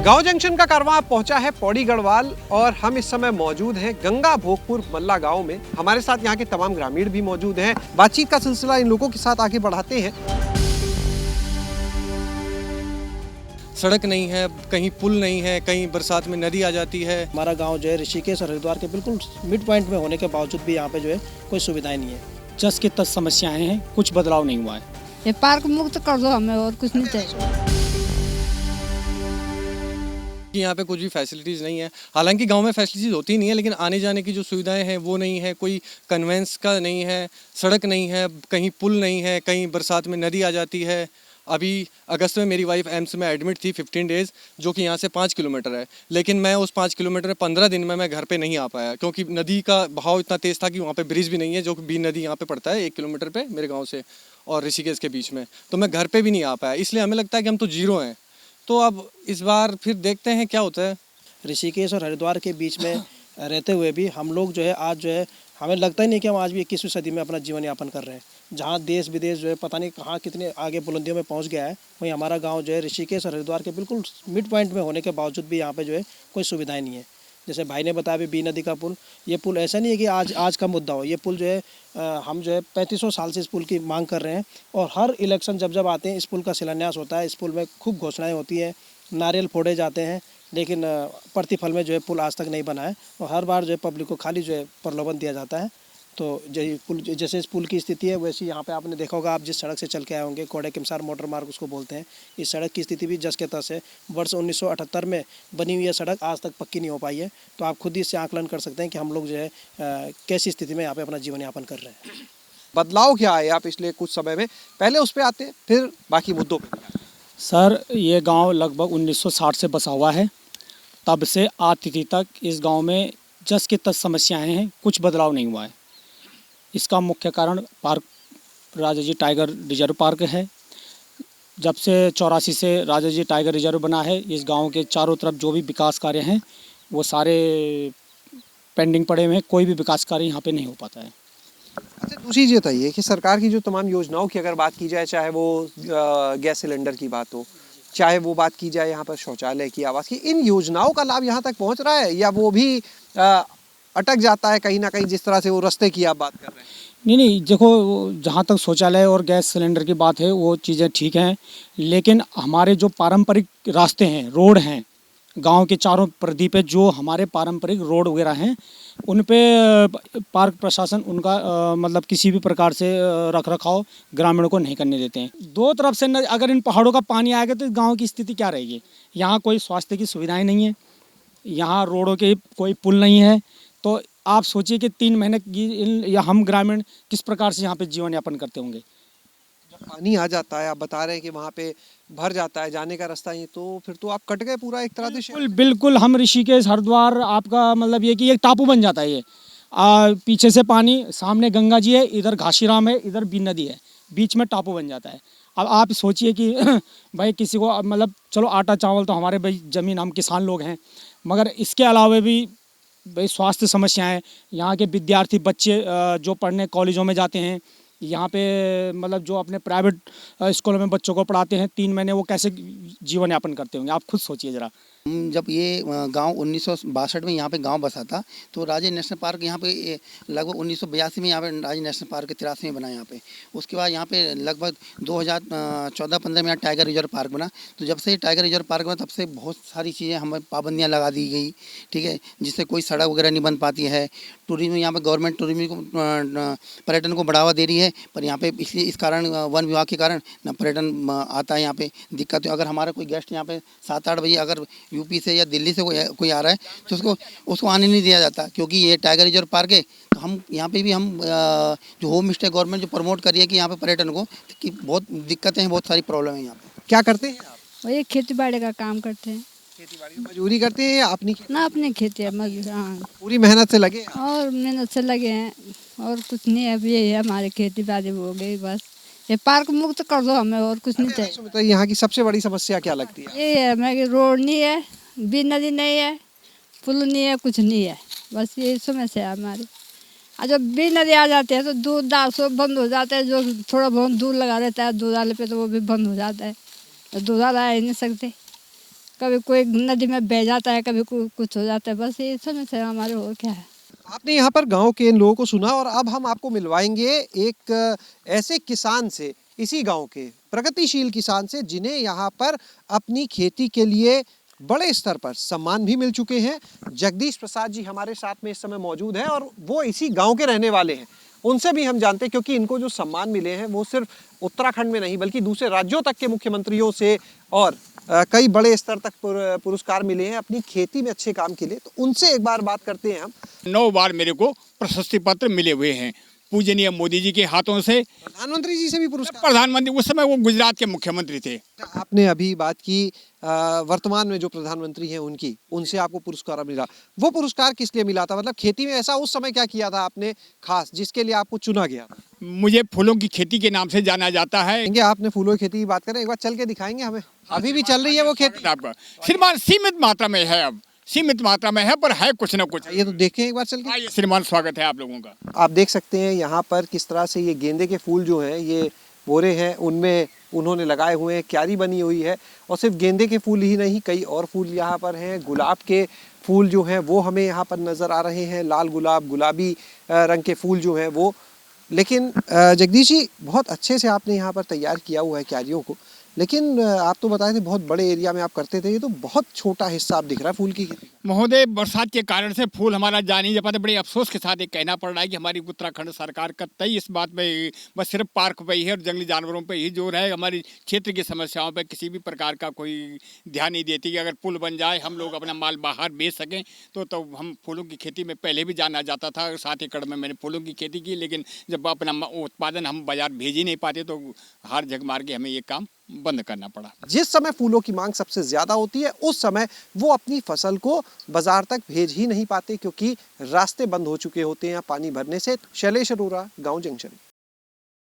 गांव जंक्शन का कारवां पहुंचा है पौड़ी गढ़वाल और हम इस समय मौजूद हैं गंगा भोगपुर मल्ला गांव में। हमारे साथ यहाँ के तमाम ग्रामीण भी मौजूद हैं। बातचीत का सिलसिला इन लोगों के साथ आगे बढ़ाते हैं। सड़क नहीं है, कहीं पुल नहीं है, कहीं बरसात में नदी आ जाती है। हमारा गांव जो है ऋषिकेश और हरिद्वार के बिल्कुल मिड पॉइंट में होने के बावजूद भी यहाँ पे जो है कोई सुविधाएं नहीं है। जस की तस समस्याएं हैं, कुछ बदलाव नहीं हुआ है। ये पार्क मुक्त कर दो हमें, और कुछ नहीं चाहिए। यहाँ पे कुछ भी फैसिलिटीज़ नहीं है। हालांकि गांव में फैसिलिटीज़ होती नहीं है, लेकिन आने जाने की जो सुविधाएं हैं वो नहीं है। कोई कन्वेंस का नहीं है, सड़क नहीं है, कहीं पुल नहीं है, कहीं बरसात में नदी आ जाती है। अभी अगस्त में मेरी वाइफ एम्स में एडमिट थी 15 डेज़, जो कि यहाँ से 5 किलोमीटर है। लेकिन मैं उस 5 किलोमीटर 15 दिन में मैं घर पे नहीं आ पाया, क्योंकि नदी का बहाव इतना तेज़ था कि वहाँ पे ब्रिज भी नहीं है, जो कि बीन नदी यहाँ पे पड़ता है 1 किलोमीटर पे मेरे गाँव से और ऋषिकेश के बीच में। तो मैं घर पर भी नहीं आ पाया, इसलिए हमें लगता है कि हम तो जीरो हैं। तो अब इस बार फिर देखते हैं क्या होता है। ऋषिकेश और हरिद्वार के बीच में रहते हुए भी हम लोग जो है आज जो है हमें लगता ही नहीं कि हम आज भी 21वीं सदी में अपना जीवन यापन कर रहे हैं। जहाँ देश विदेश जो है पता नहीं कहाँ कितने आगे बुलंदियों में पहुँच गया है, वहीं हमारा गांव जो है ऋषिकेश और हरिद्वार के बिल्कुल मिड पॉइंट में होने के बावजूद भी यहाँ पे जो है कोई सुविधाएं नहीं है। जैसे भाई ने बताया भी नदी का पुल, ये पुल ऐसा नहीं है कि आज का मुद्दा हो। ये पुल जो है हम जो है 3500 साल से इस पुल की मांग कर रहे हैं, और हर इलेक्शन जब आते हैं इस पुल का शिलान्यास होता है। इस पुल में खूब घोषणाएँ होती हैं, नारियल फोड़े जाते हैं, लेकिन प्रतिफल में जो है पुल आज तक नहीं बना है। और हर बार जो है पब्लिक को खाली जो है प्रलोभन दिया जाता है। तो जैसे इस पुल की स्थिति है वैसी यहाँ पे आपने देखा होगा, आप जिस सड़क से चल के आए होंगे, कोड़े किमसार मोटर मार्ग उसको बोलते हैं। इस सड़क की स्थिति भी जस के तस है। वर्ष 1978 में बनी हुई है सड़क, आज तक पक्की नहीं हो पाई है। तो आप खुद ही इससे आकलन कर सकते हैं कि हम लोग जो है कैसी स्थिति में यहाँ पे अपना जीवन यापन कर रहे हैं। बदलाव क्या है आप पिछले कुछ समय में? पहले उस पर आते हैं, फिर बाकी मुद्दों पे। सर, ये गांव लगभग 1960 से बसा हुआ है। तब से आज तिथि तक इस गांव में जस की तस समस्याएं हैं, कुछ बदलाव नहीं हुआ है। इसका मुख्य कारण पार्क राजा जी टाइगर रिजर्व पार्क है। जब से 84 से राजा जी टाइगर रिजर्व बना है, इस गांव के चारों तरफ जो भी विकास कार्य हैं वो सारे पेंडिंग पड़े हुए हैं। कोई भी विकास कार्य यहाँ पे नहीं हो पाता है। अच्छा, दूसरी चीज़ बताइए कि सरकार की जो तमाम योजनाओं की अगर बात की जाए, चाहे वो गैस सिलेंडर की बात हो, चाहे वो बात की जाए यहाँ पर शौचालय की, आवास की, इन योजनाओं का लाभ यहाँ तक पहुँच रहा है या वो भी अटक जाता है कहीं ना कहीं, जिस तरह से वो रास्ते की आप बात कर रहे हैं? नहीं, देखो, जहाँ तक शौचालय और गैस सिलेंडर की बात है वो चीज़ें ठीक हैं, लेकिन हमारे जो पारंपरिक रास्ते हैं, रोड हैं, गांव के चारों प्रदी पे जो हमारे पारंपरिक रोड वगैरह हैं, उन पे पार्क प्रशासन उनका मतलब किसी भी प्रकार से रख रखाव ग्रामीणों को नहीं करने देते हैं। दो तरफ से अगर इन पहाड़ों का पानी आएगा तो गांव की स्थिति क्या रहेगी? यहाँ कोई स्वास्थ्य की सुविधाएं नहीं है, यहाँ रोडों के कोई पुल नहीं है। तो आप सोचिए कि 3 महीने की या हम ग्रामीण किस प्रकार से यहाँ पे जीवन यापन करते होंगे। जब पानी आ जाता है, आप बता रहे हैं कि वहाँ पे भर जाता है, जाने का रास्ता ही, तो फिर तो आप कट गए पूरा एक तरह से। बिल्कुल, हम ऋषिकेश हरिद्वार, आपका मतलब ये कि एक टापू बन जाता है ये। पीछे से पानी, सामने गंगा जी है, इधर घाशीराम है, इधर बीन नदी है, बीच में टापू बन जाता है। अब आप सोचिए कि भाई किसी को मतलब चलो आटा चावल तो हमारे भाई ज़मीन, हम किसान लोग हैं, मगर इसके अलावा भी भाई स्वास्थ्य समस्याएं, यहाँ के विद्यार्थी बच्चे जो पढ़ने कॉलेजों में जाते हैं, यहाँ पे मतलब जो अपने प्राइवेट स्कूलों में बच्चों को पढ़ाते हैं, 3 महीने वो कैसे जीवन यापन करते होंगे, आप खुद सोचिए ज़रा। जब ये गांव 1962 में यहाँ पे गांव बसा था, तो राजे नेशनल पार्क यहाँ पे लगभग 1982 में यहाँ पे राजे नेशनल पार्क 83 में बना यहाँ पे। उसके बाद यहाँ पे लगभग 2014-15 में यहाँ टाइगर रिजर्व पार्क बना। तो जब से टाइगर रिजर्व पार्क बना तब से बहुत सारी चीज़ें हमें पाबंदियाँ लगा दी गई, ठीक है, जिससे कोई सड़क वगैरह नहीं बन पाती है। टूरिज्म यहाँ पे गवर्नमेंट टूरिज्म को पर्यटन को बढ़ावा दे रही है, पर यहाँ पे इसलिए इस कारण वन विभाग के कारण न पर्यटन आता है। यहाँ पे दिक्कत है, अगर हमारा कोई गेस्ट यहाँ पे 7-8 बजे अगर यूपी से या दिल्ली से कोई आ रहा है तो उसको आने नहीं दिया जाता, क्योंकि ये टाइगर रिजर्व पार्क है। तो हम यहाँ पे भी हम जो होम स्टे गवर्नमेंट जो प्रमोट कर रही है कि यहाँ पे पर्यटन को, कि बहुत दिक्कतें हैं, बहुत सारी प्रॉब्लम है यहाँ पे। क्या करते हैं आप? वही खेती बाड़ी का काम करते हैं। खेती बाड़ी मजदूरी करते हैं या अपनी? ना, अपनी खेती है, मजदूर। हाँ, पूरी मेहनत से लगे और मेहनत से लगे हैं, और कुछ नहीं है। अब यही है, हमारी खेती बाड़ी हो गई बस। ये पार्क मुक्त कर दो हमें, और कुछ नहीं चाहिए। बताइए, यहाँ की सबसे बड़ी समस्या क्या लगती है? ये है हमें कि रोड नहीं है, बीन नदी नहीं है, पुल नहीं है, कुछ नहीं है, बस ये समस्या है हमारी। और जब बीन नदी आ जाती है तो दूध दाल सब बंद हो जाता है। जो थोड़ा बहुत दूध लगा रहता है दूध वाले पे, तो वो भी बंद हो जाता है। तो दूध आ ही नहीं सकते। कभी कोई नदी में बह जाता है, कभी कुछ हो जाता है, बस ये समस्या हमारे, और क्या है। आपने यहाँ पर गांव के इन लोगों को सुना और अब हम आपको मिलवाएंगे एक ऐसे किसान से, इसी गांव के प्रगतिशील किसान से, जिन्हें यहाँ पर अपनी खेती के लिए बड़े स्तर पर सम्मान भी मिल चुके हैं। जगदीश प्रसाद जी हमारे साथ में इस समय मौजूद हैं और वो इसी गांव के रहने वाले हैं। उनसे भी हम जानते हैं, क्योंकि इनको जो सम्मान मिले हैं वो सिर्फ उत्तराखंड में नहीं बल्कि दूसरे राज्यों तक के मुख्यमंत्रियों से और कई बड़े स्तर तक पुरस्कार मिले हैं अपनी खेती में अच्छे काम के लिए। तो उनसे एक बार बात करते हैं हम। 9 बार मेरे को प्रशस्ति पत्र मिले हुए हैं पूजनीय मोदी जी के हाथों से। प्रधानमंत्री जी से भी पुरस्कार? प्रधानमंत्री उस समय वो गुजरात के मुख्यमंत्री थे। आपने अभी बात की वर्तमान में जो प्रधानमंत्री हैं उनकी, उनसे आपको पुरस्कार मिला। वो पुरस्कार किस लिए मिला था? मतलब खेती में ऐसा उस समय क्या किया था आपने खास जिसके लिए आपको चुना गया? मुझे फूलों की खेती के नाम से जाना जाता है। आपने फूलों की खेती की बात करें, एक बार चल के दिखाएंगे हमें? अभी भी चल रही है वो खेती? आपका श्रीमान सीमित मात्रा में है, अब सीमित मात्रा में है, पर है कुछ ना कुछ। ये तो देखें एक बार चल के। आइए श्रीमान, स्वागत है आप लोगों का। आप देख सकते हैं यहाँ पर किस तरह से ये गेंदे के फूल जो हैं, ये बोरे हैं, उनमें उन्होंने लगाए हुए हैं, क्यारी बनी हुई है। और सिर्फ गेंदे के फूल ही नहीं, कई और फूल यहाँ पर हैं। गुलाब के फूल जो हैं वो हमें यहाँ पर नज़र आ रहे हैं, लाल गुलाब, गुलाबी रंग के फूल जो हैं वो। लेकिन जगदीश जी, बहुत अच्छे से आपने यहाँ पर तैयार किया हुआ है क्यारियों को, लेकिन आप तो बताए थे बहुत बड़े एरिया में आप करते थे, ये तो बहुत छोटा हिस्सा आप दिख रहा है फूल की खेती। महोदय, बरसात के कारण से फूल हमारा जा नहीं जा पाते। बड़े अफसोस के साथ ये कहना पड़ रहा है कि हमारी उत्तराखंड सरकार कतई इस बात में बस सिर्फ पार्क पे ही है और जंगली जानवरों पे ही जोर है। हमारी क्षेत्र की समस्याओं पे किसी भी प्रकार का कोई ध्यान नहीं देती कि अगर पुल बन जाए, हम लोग अपना माल बाहर बेच सकें तो हम फूलों की खेती में पहले भी जाना जाता था। 7 एकड़ में मैंने फूलों की खेती की, लेकिन जब अपना उत्पादन हम बाजार भेज ही नहीं पाते तो हार जग मार के हमें ये काम बंद करना पड़ा। जिस समय फूलों की मांग सबसे ज्यादा होती है उस समय वो अपनी फसल को बाजार तक भेज ही नहीं पाते, क्योंकि रास्ते बंद हो चुके होते हैं पानी भरने से। शैलेश अरोरा, गांव जंक्शन।